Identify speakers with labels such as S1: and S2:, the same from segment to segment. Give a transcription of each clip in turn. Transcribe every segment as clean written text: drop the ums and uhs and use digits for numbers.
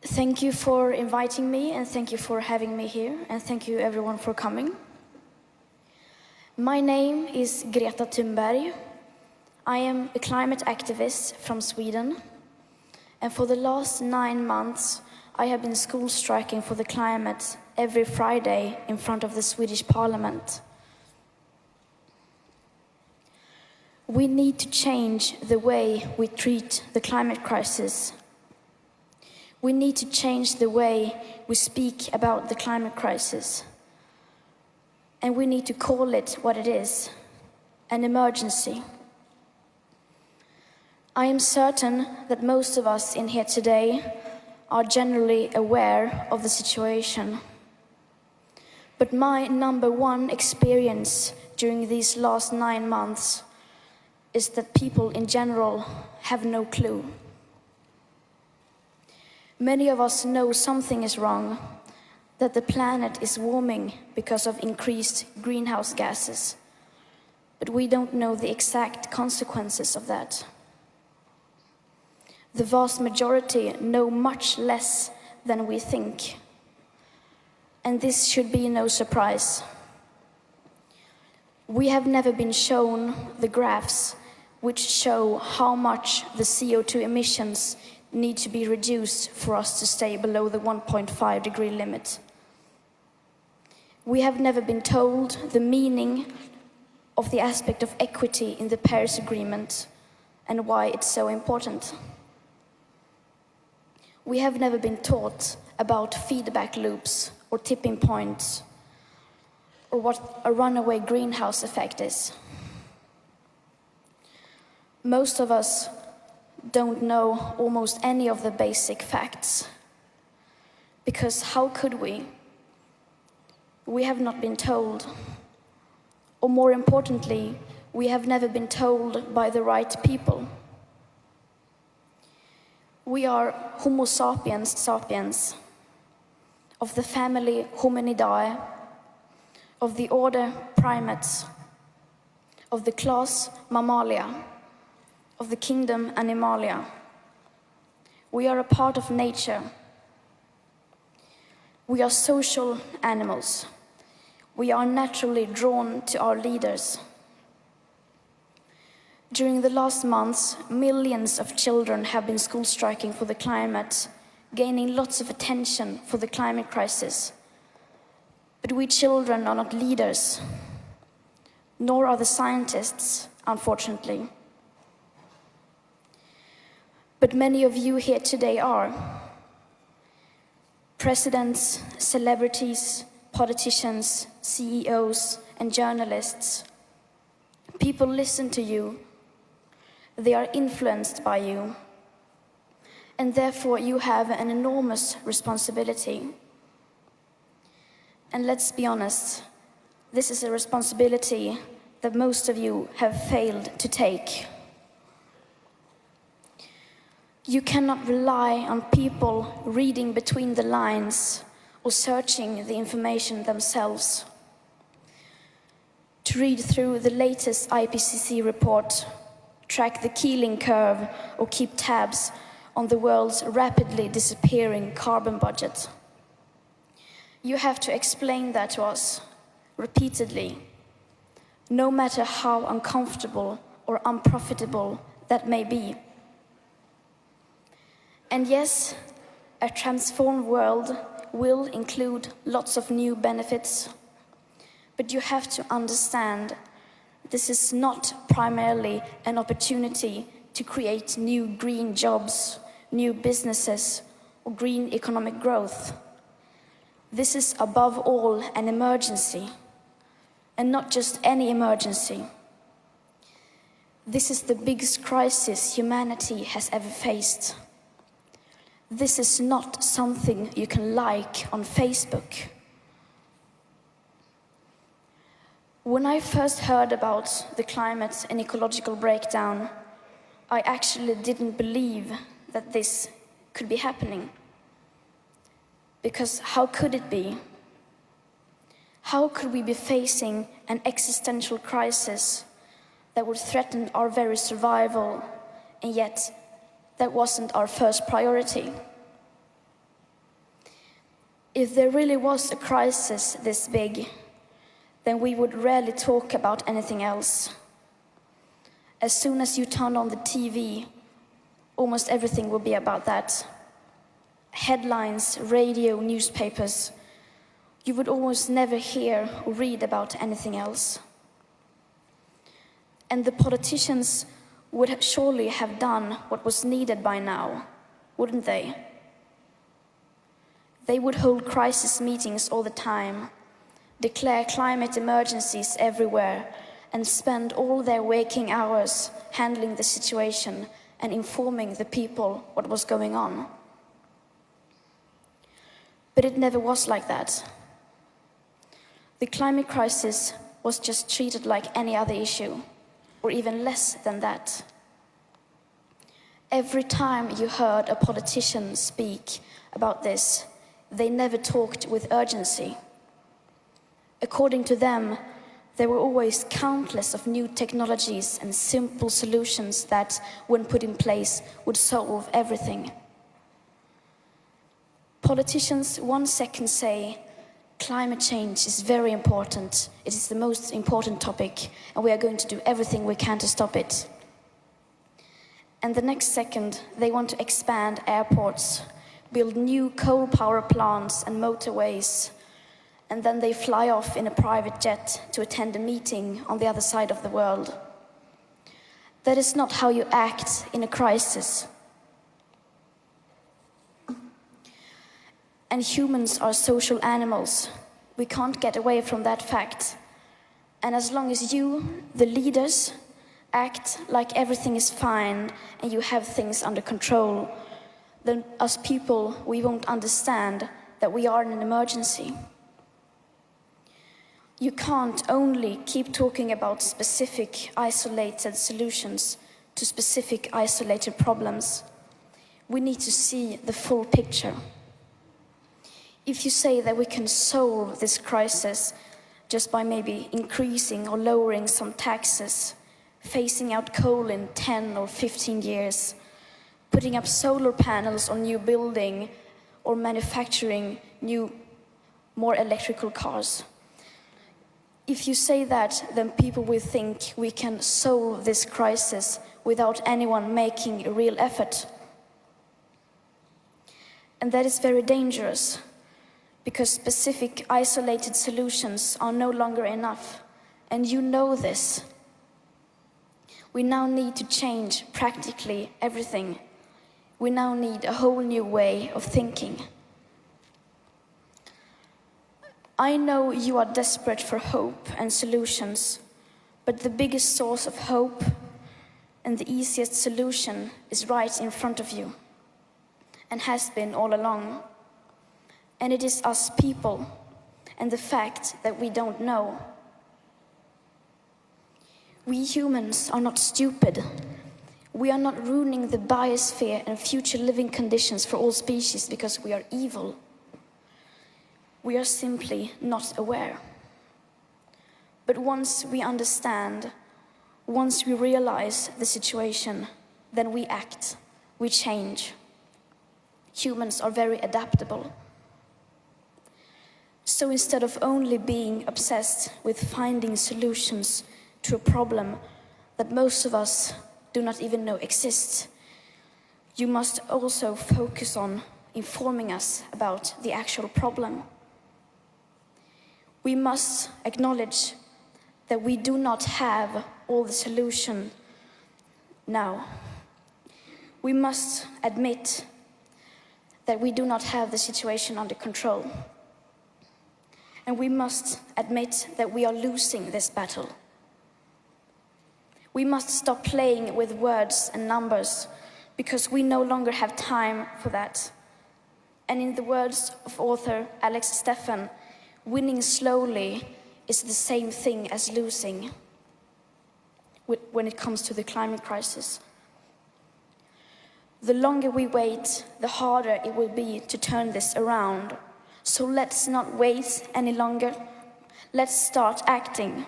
S1: Thank you for inviting me, and thank you for having me here, and thank you everyone for coming. My name is Greta Thunberg. I am a climate activist from Sweden, and for the last 9 months I have been school striking for the climate every Friday in front of the Swedish Parliament. We need to change the way we treat the climate crisis. We need to change the way we speak about the climate crisis. And we need to call it what it is, an emergency. I am certain that most of us in here today are generally aware of the situation. But my number one experience during these last 9 months is that people in general have no clue. Many of us know something is wrong, that the planet is warming because of increased greenhouse gases, but we don't know the exact consequences of that. The vast majority know much less than we think, and this should be no surprise. We have never been shown the graphs which show how much the CO2 emissions need to be reduced for us to stay below the 1.5 degree limit. We have never been told the meaning of the aspect of equity in the Paris Agreement and why it's so important. We have never been taught about feedback loops or tipping points or what a runaway greenhouse effect is. Most of us don't know almost any of the basic facts. Because how could we? We have not been told. Or more importantly, we have never been told by the right people. We are Homo sapiens sapiens, of the family Hominidae, of the order Primates, of the class Mammalia, of the kingdom Animalia. We are a part of nature. We are social animals. We are naturally drawn to our leaders. During the last months, millions of children have been school striking for the climate, gaining lots of attention for the climate crisis. But we children are not leaders, nor are the scientists, unfortunately. But many of you here today are. Presidents, celebrities, politicians, CEOs, and journalists. People listen to you. They are influenced by you. And therefore you have an enormous responsibility. And let's be honest, this is a responsibility that most of you have failed to take. You cannot rely on people reading between the lines or searching the information themselves. To read through the latest IPCC report, track the Keeling curve, or keep tabs on the world's rapidly disappearing carbon budget. You have to explain that to us repeatedly, no matter how uncomfortable or unprofitable that may be. And yes, a transformed world will include lots of new benefits, but you have to understand this is not primarily an opportunity to create new green jobs, new businesses, or green economic growth. This is above all an emergency, and not just any emergency. This is the biggest crisis humanity has ever faced. This is not something you can like on Facebook. When I first heard about the climate and ecological breakdown, I actually didn't believe that this could be happening. Because how could it be? How could we be facing an existential crisis that would threaten our very survival, and yet that wasn't our first priority? If there really was a crisis this big, then we would rarely talk about anything else. As soon as you turn on the TV, almost everything will be about that. Headlines, radio, newspapers. You would almost never hear or read about anything else. And the politicians would surely have done what was needed by now, wouldn't they? They would hold crisis meetings all the time, declare climate emergencies everywhere, and spend all their waking hours handling the situation and informing the people what was going on. But it never was like that. The climate crisis was just treated like any other issue, or even less than that. Every time you heard a politician speak about this, they never talked with urgency. According to them, there were always countless of new technologies and simple solutions that, when put in place, would solve everything. Politicians 1 second say, climate change is very important, it is the most important topic, and we are going to do everything we can to stop it. And the next second, they want to expand airports, build new coal power plants and motorways, and then they fly off in a private jet to attend a meeting on the other side of the world. That is not how you act in a crisis. And humans are social animals. We can't get away from that fact. And as long as you, the leaders, act like everything is fine and you have things under control, then us people, we won't understand that we are in an emergency. You can't only keep talking about specific isolated solutions to specific isolated problems. We need to see the full picture. If you say that we can solve this crisis just by maybe increasing or lowering some taxes, phasing out coal in 10 or 15 years, putting up solar panels on new building, or manufacturing new, more electrical cars. If you say that, then people will think we can solve this crisis without anyone making a real effort. And that is very dangerous, because specific isolated solutions are no longer enough, and you know this. We now need to change practically everything. We now need a whole new way of thinking. I know you are desperate for hope and solutions, but the biggest source of hope and the easiest solution is right in front of you, and has been all along. And it is us people, and the fact that we don't know. We humans are not stupid. We are not ruining the biosphere and future living conditions for all species because we are evil. We are simply not aware. But once we understand, once we realize the situation, then we act, we change. Humans are very adaptable. So instead of only being obsessed with finding solutions to a problem that most of us do not even know exists, you must also focus on informing us about the actual problem. We must acknowledge that we do not have all the solution now. We must admit that we do not have the situation under control. And we must admit that we are losing this battle. We must stop playing with words and numbers, because we no longer have time for that. And in the words of author Alex Steffen, winning slowly is the same thing as losing when it comes to the climate crisis. The longer we wait, the harder it will be to turn this around. So let's not wait any longer. Let's start acting.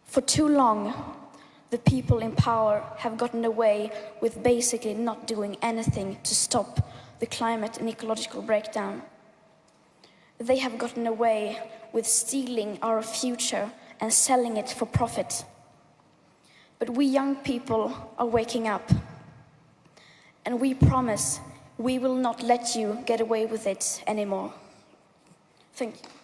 S1: For too long, the people in power have gotten away with basically not doing anything to stop the climate and ecological breakdown. They have gotten away with stealing our future and selling it for profit. But we young people are waking up, and we promise we will not let you get away with it anymore. Thank you.